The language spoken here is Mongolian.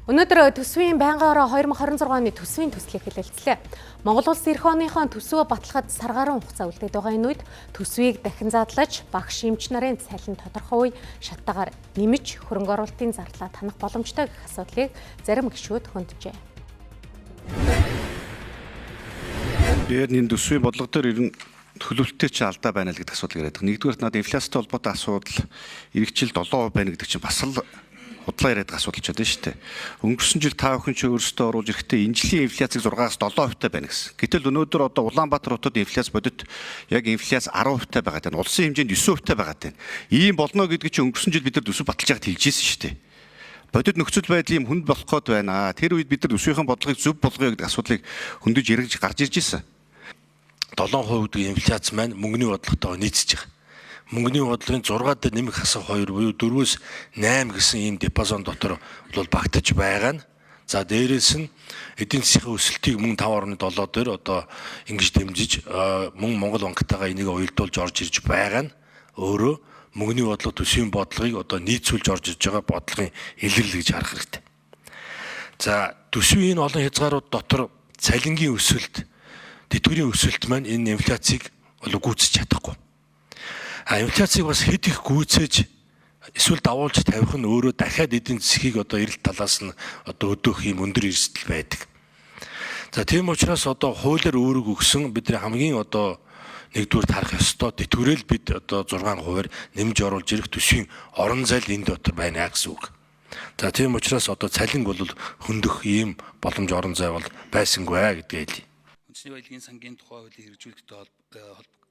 Өнөөдөр төсвийн байнгаараа 2026 оны төсвийн төслийг хэлэлцлээ. Монгол улс эх оныхон төсвөө баталгахад сар гаруй хугацаа үлдээд байгаа энэ үед төсвийг дахин задлаж багш эмч нарын цалин тодорхой шаттаагаар нэмж хөрөнгө оруулалтын зардалаа танах боломжтой гэх асуудлыг зарим гишүүд хөндөжээ. Тэгээд энэ төсвийн бодлого дээр ер нь төлөвлөлттэй чи алдаа байна л гэдэг асуудал яриад байгаа. Нэгдүгээр надад инфляцтай холбоотой асуудал эргэжил 7% байна гэдэг чинь бас л худлаа яриад байгаа асуудал ч байна шүү дээ. Өнгөрсөн жил та бүхэн ч өөрсдөө оруулж ирэхдээ энэ жилийн инфляцийг 6-аас 7% байна гэсэн. Гэтэл өнөөдөр одоо Улаанбаатар хотод инфляц бодит яг инфляц 10% байгаа тань. Улсын хэмжээнд 9% байгаа тань. Ийм болно гэдэг чинь өнгөрсөн жил бид нар төсөв баталж яагаад хэлжсэн шүү дээ. Бодит нөхцөл байдал юм хүнд болох гээд байна. Тэр үед бид нар төсвийн бодлогыг зөв болгоё гэдэг асуудлыг хөндөж яригч гарч ирж ирсэн. 7% гэдэг инфляц маань мөнгөний бодлоготойгоо нийцэж байгаа. Мөнгөний бодлогын 6 дээр нэмэх хасах 2 буюу 4-өөс 8 гэсэн ийм диапазон дотор бол багтаж байгаа нь. За дээрээс нь эдийн засгийн өсөлтийг мөн 5.7 дээр одоо ингэж дэмжиж мөн Монгол банктайгаа энийг уялдуулж орж ирж байгаа нь өөрөө мөнгөний бодлого төсвийн бодлогыг одоо нийцүүлж орж ирж байгаа бодлогын илэрлэл гэж харах хэрэгтэй. За төсвийн энэ олон хязгаарууд дотор цалингийн өсөлт, тэтгэврийн өсөлт маань энэ инфляцийг гүйцэж чадахгүй. Инфляцийг бас хэд их гүйцээж эсвэл давуулж тавих нь өөрөө дахиад эдийн засгийг одоо эрэлт талаас нь одоо өдөөх юм өндөр эрсдэл байдаг. За тийм учраас одоо хуулиар өөрөг өгсөн бидний хамгийн одоо нэгдүгээр тарах ёстой тэтгэврэл бид одоо 6%-аар нэмж оруулж ирэх төсвийн орон зай энэ дотор байна гэсэн үг. За тийм учраас одоо цалин бол хөндөх ийм боломж орон зай бол байсангүй гэдгийг хэлье. Үндэсний баялагын сангийн тухай хуулийг хэрэгжүүлэхтэй